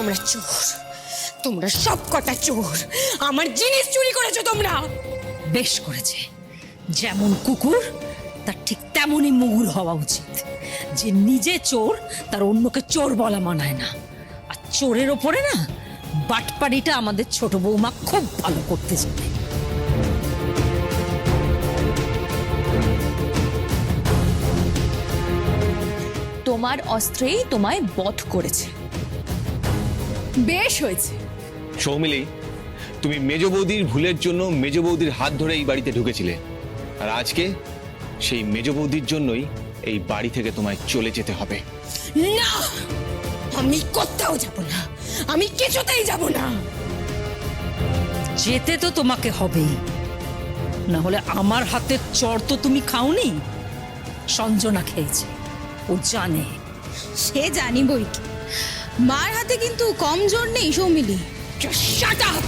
তোমরা চোর, তোমরা সব কটা চোর, আমার জিনিস চুরি করেছো তোমরা। বেশ করেছে, যেমন কুকুর তার ঠিক তেমনই মুগুর হওয়া উচিত। যে নিজে চোর তার অন্যকে চোর বলা মানায় না। আর চোরের ওপরে না বাটপাড়িটা আমাদের ছোট বৌমা খুব ভালো করতে জানে। তোমার অস্ত্রেই তোমায় বধ করেছে। বেশ হয়েছে। সৌমিলি, তুমি মেজ বৌদির ভুলের জন্য মেজ বৌদির হাত ধরে এই বাড়িতে ঢুকেছিলে, আর আজকে সেই মেজ বৌদির জন্যই এই বাড়ি থেকে তোমায় চলে যেতে হবে। না, আমি কোথাও যাব না, আমি কিছুতেই যাব না। যেতে তো তোমাকে হবেই, না হলে আমার হাতের চড় তো তুমি খাওনি। সঞ্জনা খেয়েছে, ও জানে। সে জানি বই কি, মার হাতে কিন্তু কম জোর নেই সৌমিলি। Shut up!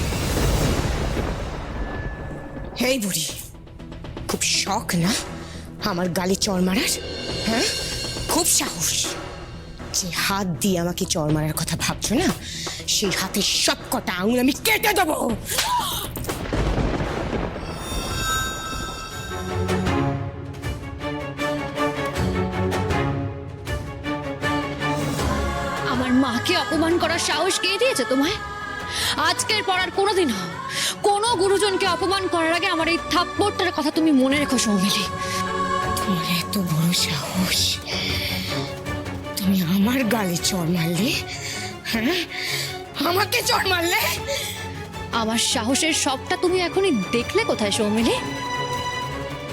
হেই বুড়ি, খুব শখ না আমার গালে চড় মারার? হ্যাঁ, খুব সাহস। যে হাত দিয়ে আমাকে চড় মারার কথা ভাবছো না, সেই হাতের সব কটা আঙুল আমি কেটে দেবো। আমার মাকে অপমান করার সাহস কে দিয়েছে তোমায়? আজকের পর আর কোনোদিনও কোনো গুরুজনকে অপমান করার আগে আমার এই থাপ্পড়টার কথা তুমি মনে রেখো সৌমিলি। তোমার এত বড় সাহস, তুমি আমার গালে চড় মারলে? হ্যাঁ, আমাকে চড় মারলে? আমার সাহসের সবটা তুমি এখনই দেখলে কোথায় সৌমিলি?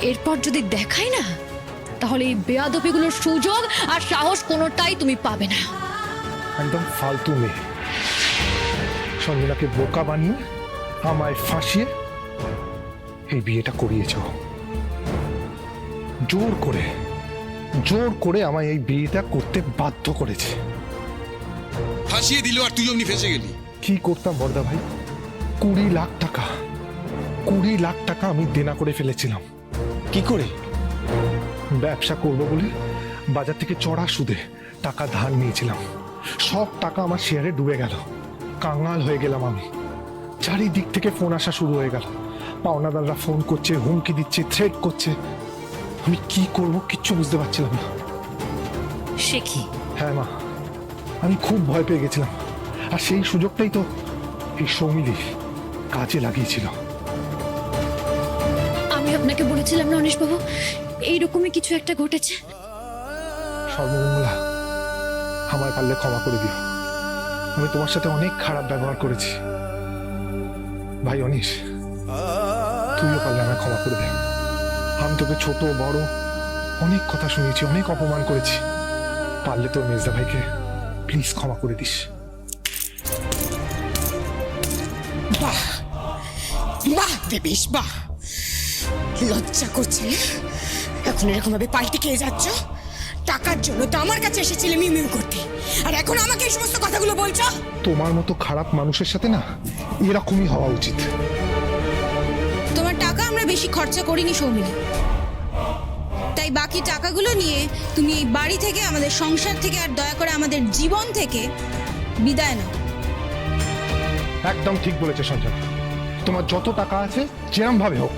এরপর যদি দেখাই না, তাহলে এই বেয়াদবিগুলোর সুযোগ আর সাহস কোনোটাই তুমি পাবে না। একদম ফালতু মেয়ে। সঞ্জনাকে বোকা বানিয়ে আমায় ফাঁসিয়ে এই বিয়েটা করিয়েছ। জোর করে আমায় এই বিয়েটা করতে বাধ্য করেছে। ফাঁসিয়ে দিল আর তুই অমনি ফেসে গেলি। কি করতাম বর্দা ভাই, 20 লাখ টাকা, 20 লাখ টাকা আমি দেনা করে ফেলেছিলাম। কি করে? ব্যবসা করব বলে বাজার থেকে চড়া সুদে টাকা ধার নিয়েছিলাম। সব টাকা আমার শেয়ারে ডুবে গেল। কাঙাল হয়ে গেলাম আমি। চারিদিক থেকে ফোন আসা শুরু হয়ে গেল। পাওনাদাররা ফোন করছে, হুমকি দিচ্ছে, থ্রেট করছে। আমি কি করব কিচ্ছু বুঝতে পারছিলাম না। সে কি? হ্যাঁ মা, আমি খুব ভয় পেয়ে গেছিলাম। আর সেই সুযোগটাই তো এই সৌমিলি কাজে লাগিয়েছিল। আমি আপনাকে বলেছিলাম না অনিশবাবু, এইরকমই কিছু একটা ঘটেছে। সর্বমঙ্গলা, আমায় পারলে ক্ষমা করে দিও। আমি তোমার সাথে অনেক খারাপ ব্যবহার করেছি। ভাই অনিশ, তুইও পারলে আমায় ক্ষমা করে দে। আমি তোকে ছোট বড় অনেক কথা শুনিয়েছি, অনেক অপমান করেছি। পারলে তোর মেজদা ভাইকে প্লিজ ক্ষমা করে দিস। বাহ বাহ দেবেশ, বাহ! লজ্জা করছে না? এখন এরকম ভাবে পাল্টে খেয়ে যাচ্ছ? টাকার জন্য তো আমার কাছে এসেছিলে মিউ মিউ করতে, আর এখন আমাকে এই সমস্ত কথাগুলো বলছো? তোমার মতো খারাপ মানুষের সাথে না এরকমই হওয়া উচিত। তোমার টাকা আমরা বেশি খরচা করিনি সৌমিলি, তাই বাকি টাকাগুলো নিয়ে তুমি এই বাড়ি থেকে, আমাদের সংসার থেকে, আর দয়া করে আমাদের জীবন থেকে বিদায় নাও। একদম ঠিক বলেছে সঞ্জনা। তোমার যত টাকা আছে যেরম ভাবে হোক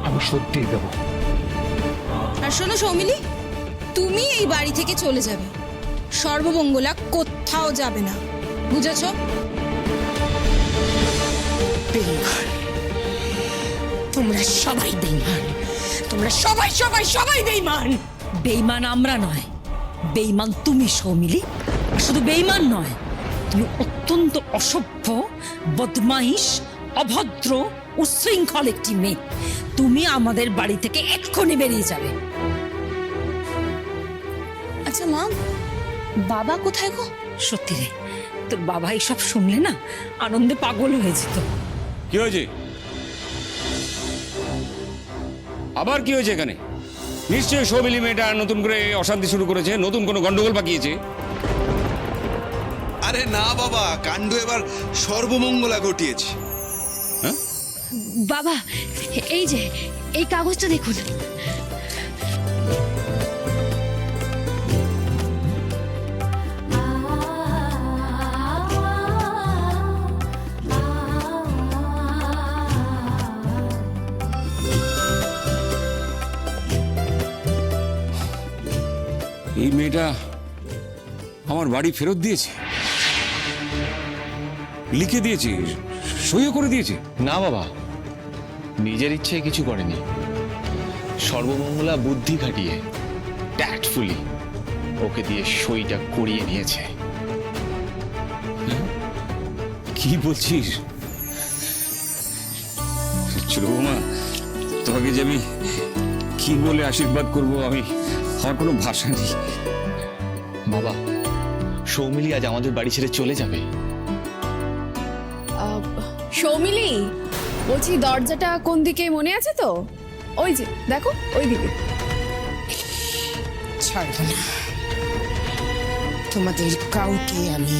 আমি শোধ দিয়ে দেবো। আর শোনো সৌমিলি, তুমি এই বাড়ি থেকে চলে যাবে, সর্বমঙ্গলা কোথাও যাবে না, বুঝেছো? বেঈমান! তোমরা সবাই বেঈমান, তোমরা সবাই সবাই সবাই বেঈমান। বেঈমান আমরা নয়, বেঈমান তুমি সৌমিলি। আর শুধু বেঈমান নয়, তুমি অত্যন্ত অসভ্য, বদমাইশ, অভদ্র, উচ্ছৃঙ্খল একটি মেয়ে। তুমি আমাদের বাড়ি থেকে এক্ষুনি বেরিয়ে যাবে। আচ্ছা মা, বাবা কোথায় গো? সত্যি রে, তোর বাবা এসব শুনলে না আনন্দে পাগল হয়ে যেত। কি হয়েছে? আবার কি হয়েছে এখানে? নিশ্চয়ই সৌমিলি মেয়েটা নতুন করে অশান্তি শুরু করেছে, নতুন কোনো গন্ডগোল পাকিয়েছে। আরে না বাবা, কাণ্ড এবার সর্বমঙ্গলা ঘটিয়েছে। বাবা, এই যে এই কাগজটা দেখুন। এই মেয়েটা আমার বাড়ি ফেরত দিয়েছে, লিখে দিয়েছে, সইও করে দিয়েছে। না বাবা, নিজের ইচ্ছে কিছু করেনি। সর্বমঙ্গলা বুদ্ধি খাটিয়ে ট্যাক্টফুলি ওকে দিয়ে সইটা করিয়ে নিয়েছে। কি বলছিস? ছোট বৌমা, তোমাকে যে আমি কি বলে আশীর্বাদ করব, আমার কোনো ভাষা নেই। বাবা, সৌমিলি আজ আমাদের বাড়ি ছেড়ে চলে যাবে। সৌমিলি, বলছি দরজাটা কোন দিকে মনে আছে তো? ওই যে দেখো, ওই দিকে। ছাড়বো না তোমাদের কাউকে, আমি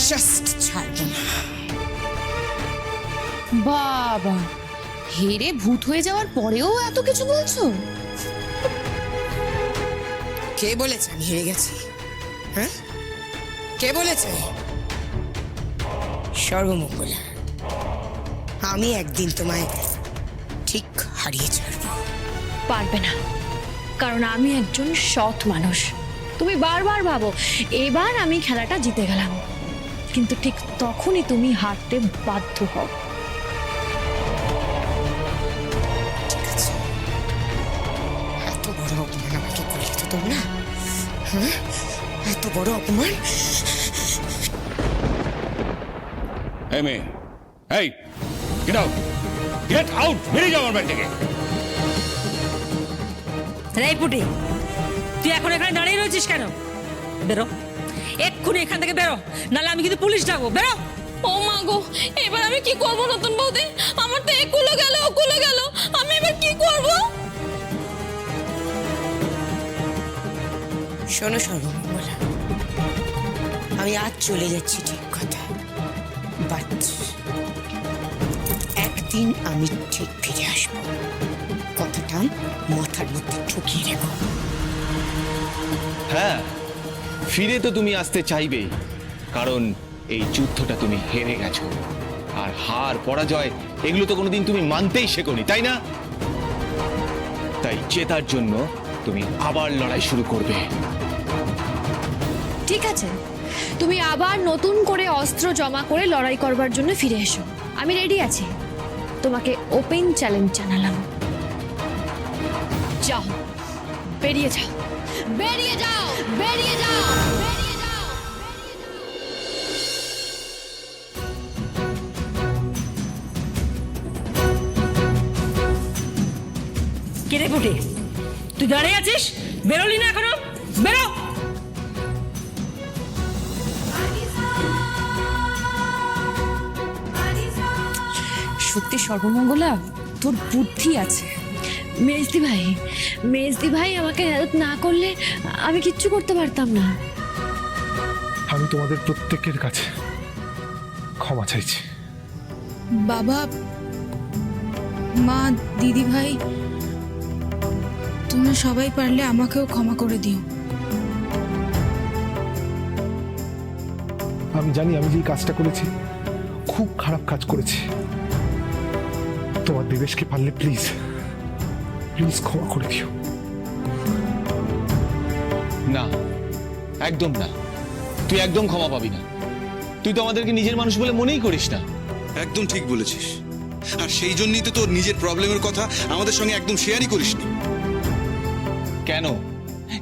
জাস্ট ছাড়বো না। বাবা, হেরে ভূত হয়ে যাওয়ার পরেও এত কিছু বলছো? কে বলেছে আমি হেরে গেছি? হ্যাঁ, কে বলেছে? সর্বমঙ্গলা, আমি একদিন তোমায় ঠিক হারিয়ে ছাড়বো। পারবে না, কারণ আমি একজন সৎ মানুষ। তুমি বারবার ভাবো এবার আমি খেলাটা জিতে গেলাম, কিন্তু ঠিক তখনই তুমি হারতে বাধ্য হও। ঠিক আছে, এত বড় অপমান আমাকে করলে তো তোমরা, হ্যাঁ, এত বড় অপমান। এই মেয়ে, এই গেট আউট, গেট আউট, বেরিয়ে যাও আমার বাড়ি থেকে। এই পুটি, তুই এখন এখানে দাঁড়িয়ে রয়েছিস কেন? বেরো, এক্ষুনি এখান থেকে বেরো, নাহলে আমি কিন্তু পুলিশ ডাকবো। বেরো। ও মা গো, এবার আমি কি করব নতুন বৌদি? আমার তো একুলো গেল, ওকুলো গেল, আমি এবার কি করব? শোনো সর্বমঙ্গলা, আমি আজ চলে যাচ্ছি ঠিক কথা, বাট একদিন আমি ঠিক ফিরে আসবো। কথাটা মাথার মধ্যে ঢুকিয়ে রেখো। হ্যাঁ, ফিরে তো তুমি আসতে চাইবেই, কারণ এই যুদ্ধটা তুমি হেরে গেছো। আর হার পরাজয় এগুলো তো কোনোদিন তুমি মানতেই শেখোনি, তাই না? তাই জেতার জন্য তুমি আবার লড়াই শুরু করবে। ঠিক আছে, তুমি আবার নতুন করে অস্ত্র জমা করে লড়াই করবার জন্য ফিরে এসো, আমি রেডি আছি। তোমাকে ওপেন চ্যালেঞ্জ জানালাম, যাও, বেরিয়ে যাও, বেরিয়ে যাও, বেরিয়ে যাও, বেরিয়ে যাও। কে রে পুটি, তুই দাঁড়িয়ে আছিস? বেরোলি না এখনো? বেরো। সত্যি সর্বমঙ্গলা, তোর বুদ্ধি আছে। মেজদি ভাই আমাকে হেল্প না করলে আমি কিচ্ছু করতে পারতাম না। আমি তোমাদের প্রত্যেকের কাছে ক্ষমা চাইছি। বাবা, মা, দিদি ভাই, তোমরা সবাই পারলে আমাকেও ক্ষমা করে দিও। আমি জানি আমি যে কাজটা করেছি খুব খারাপ কাজ করেছি। তোমার দেবেশকে পারলে প্লিজ প্লিজ ক্ষমা করে দিও। না, একদম না, তুই একদম ক্ষমা পাবি না। তুই তো আমাদেরকে নিজের মানুষ বলে মনেই করিস না। একদম ঠিক বলেছিস। আর সেই জন্যই তো তোর নিজের প্রবলেমের কথা আমাদের সঙ্গে একদম শেয়ারই করিসনি। কেন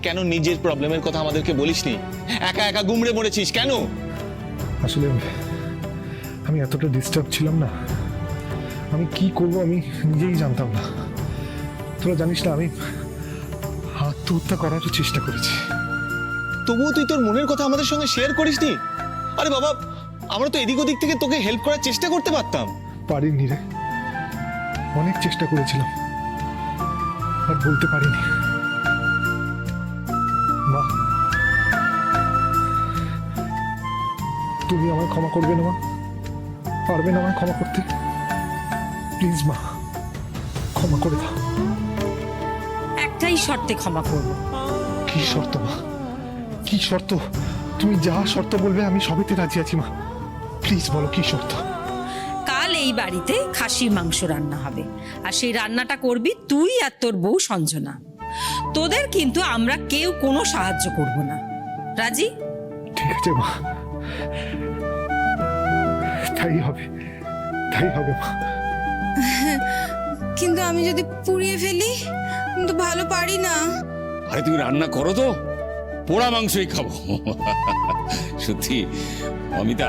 কেন নিজের প্রবলেমের কথা আমাদেরকে বলিসনি? একা একা গুমড়ে মরেছিস কেন? আসলে আমি এতটা ডিস্টার্ব ছিলাম না, আমি কি করব আমি নিজেই জানতাম না। তোরা জানিস না, আমি আত্মহত্যা করারও চেষ্টা করেছি। তবুও তুই তোর মনের কথা আমাদের সঙ্গে শেয়ার করিসনি? আরে বাবা, আমরা তো এদিক ওদিক থেকে তোকে হেল্প করার চেষ্টা করতে পারতাম। পারিনি রে, অনেক চেষ্টা করেছিলাম আর বলতে পারিনি। মা, তুমি আমায় ক্ষমা করবে না মা? পারবে না আমায় ক্ষমা করতে? প্লিজ মা, ক্ষমা করে দাও। একটাই শর্তে ক্ষমা করবো। কি শর্ত মা? কি শর্ত? তুমি যা শর্ত বলবে আমি সবেতে রাজি আছি মা। প্লিজ বলো কি শর্ত? কাল এই বাড়িতে খাসির মাংস রান্না হবে, আর সেই রান্নাটা করবি তুই আর তোর বউ সঞ্জনা। তোদের কিন্তু আমরা কেউ কোনো সাহায্য করব না। রাজি? ঠিক আছে মা, তাই হবে, তাই হবে মা। কিন্তু আমি যদি পুড়িয়ে ফেলি, আমি তো ভালো পারি না। আরে তুমি রান্না করো তো, পোড়া মাংসই খাবো। সত্যি অমিতা,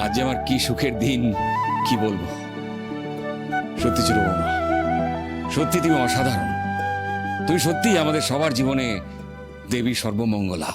আজ যে আমার কি সুখের দিন, কি বলবো। সত্যি ছিল বৌমা, সত্যি তুমি অসাধারণ। তুমি সত্যি আমাদের সবার জীবনে দেবী সর্বমঙ্গলা।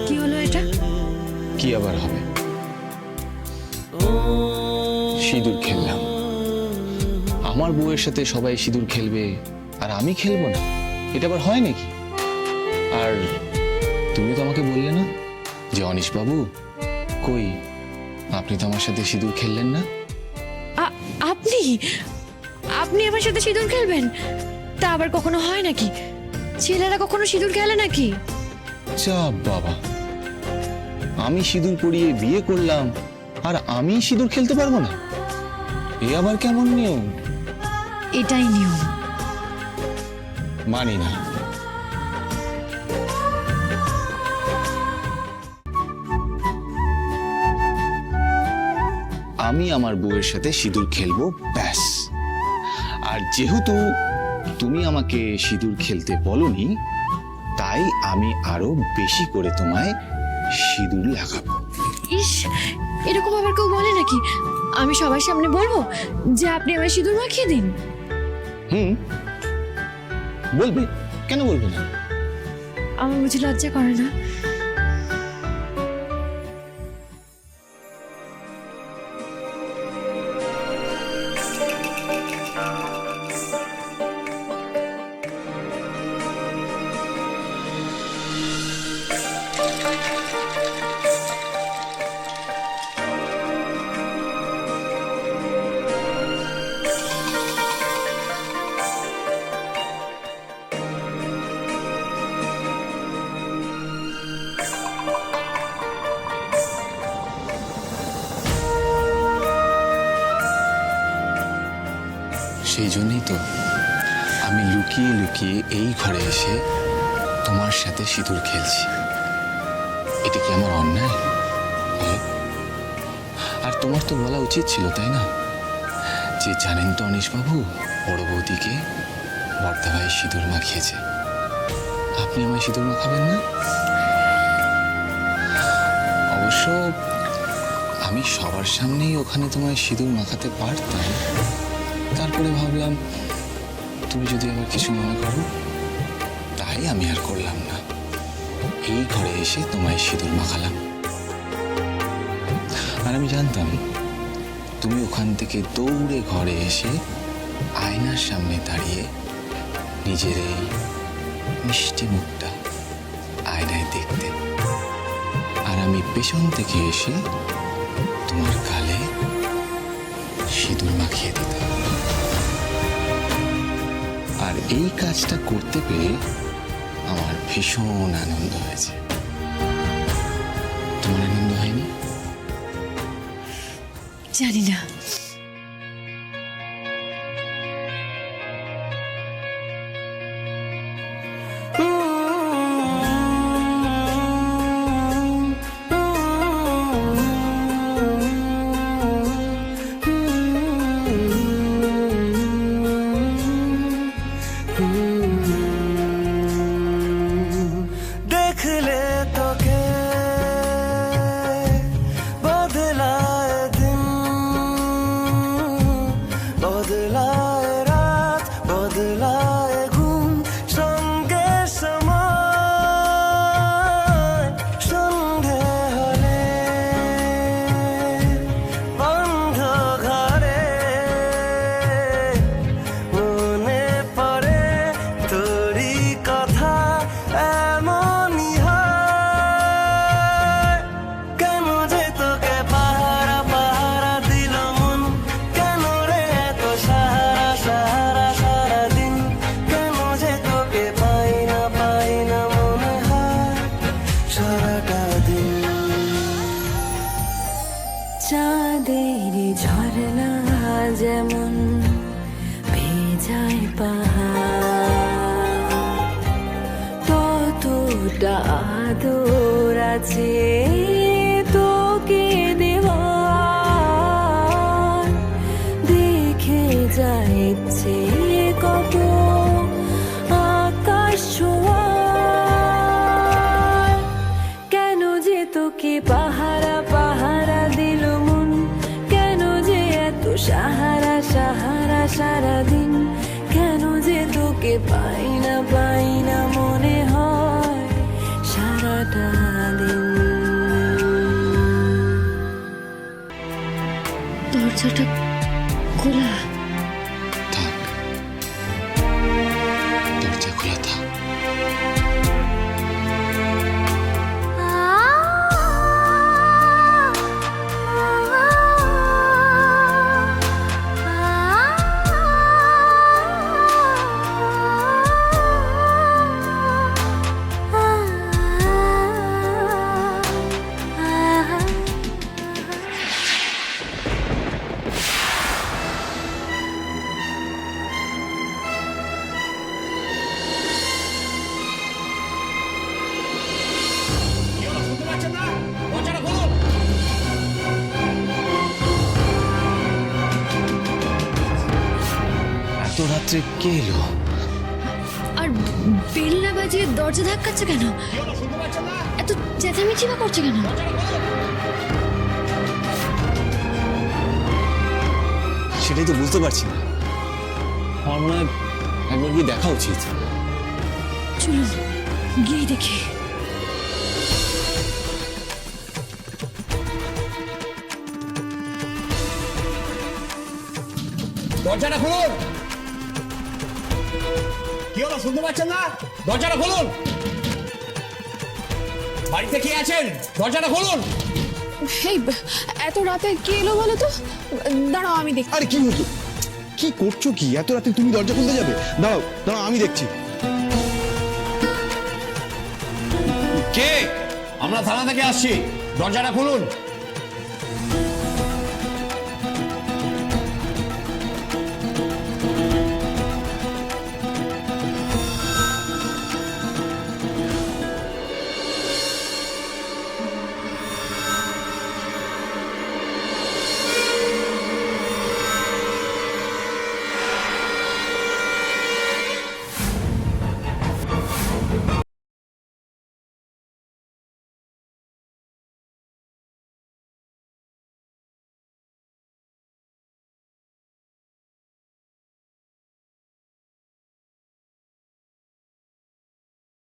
কি হলো এটা? কি আবার হবে? সিঁদুর খেললাম। আমার বউয়ের সাথে সবাই সিঁদুর খেলবে আর আমি খেলবো না, এটা আবার হয় নাকি? আর তুমি তো আমাকে বললে না যে অনিশ বাবু কই, আপনি তো আমার সাথে সিঁদুর খেললেন না। আপনি আপনি আমার সাথে সিঁদুর খেলবেন? তা আবার কখনো হয় নাকি? ছেলেরা কখনো সিঁদুর খেলে নাকি? যা বাবা, আমি সিঁদুর পরিয়ে বিয়ে করলাম আর আমি সিঁদুর খেলতে পারবো না? এ আবার কেমন নিয়ম? এটাই নিয়ম। মানি না। আমি আমার বউয়ের সাথে সিঁদুর খেলবো, ব্যাস। আর যেহেতু তুমি আমাকে সিঁদুর খেলতে বলনি, তাই আমি আরো বেশি করে তোমায় সিঁদুর লাগাবো। ইস, এরকম আবার কেউ বলে নাকি? আমি সবার সামনে বলবো যে আপনি আমায় সিঁদুর মাখিয়ে দিন? বলবে, কেন বলবে না? আমার বুঝি লজ্জা করে না? সেই জন্যই তো আমি লুকিয়ে লুকিয়ে এই ঘরে এসে তোমার সাথে সিঁদুর খেলছি। এটা কি আমার অন্যায়? আর তোমার তো বলা উচিত ছিল, তাই না? যে জানেন তো অনিশ বাবু, বড় বৌদিকে বর্দা ভাই সিঁদুর মাখিয়েছে, আপনি আমায় সিঁদুর মাখাবেন না? অবশ্য আমি সবার সামনেই ওখানে তোমায় সিঁদুর মাখাতে পারতাম, তারপরে ভাবলাম তুমি যদি আবার কিছু মনে করো, তাই আমি আর করলাম না। এই ঘরে এসে তোমায় সিঁদুর মাখালাম। আর আমি জানতাম তুমি ওখান থেকে দৌড়ে ঘরে এসে আয়নার সামনে দাঁড়িয়ে নিজের এই মিষ্টি মুখটা আয়নায় দেখতে, আর আমি পেছন থেকে এসে তোমার গালে সিঁদুর মাখিয়ে দিতাম। আর এই কাজটা করতে পেরে আমার ভীষণ আনন্দ হয়েছে। তোমার আনন্দ হয়নি? জানি না। একটা আদর আছে তোকে দেওয়ার, দেখে যাচ্ছে কত আকাশ ছোঁয়ার। কেন যে তোকে পাহারা পাহারা দিল মন, কেন যে এত সাহারা সাহারা সারাদিন, কেন যে তোকে পাই না মনে হয় সারাটা দিন। দরজাটা খোলা। থাক, দরজা খোলা থাক। এত রাত্রে কে এলো? আর বেল না বাজিয়ে দরজা ধাক্কাচ্ছে কেন? এত চেঁচামেচি বা করছে কেন? সেটাই তো বুঝতে পারছি না। আমার মনে হয় একবার গিয়ে দেখা উচিত। চলুন গিয়ে দেখি। দরজাটা খুলুন। কি হলো, শুনতে পাচ্ছেন না? দরজাটা খুলুন। বাড়িতে কে আছেন? দরজাটা খুলুন। এই এত রাতে কে এলো বলো তো? দাঁড়াও আমি দেখি। আরে কি হতো, কি করছো কি? এত রাতে তুমি দরজা খুলতে যাবে? দাঁড়াও দাঁড়াও, আমি দেখছি। কে? আমরা থানা থেকে আসছি, দরজাটা খুলুন।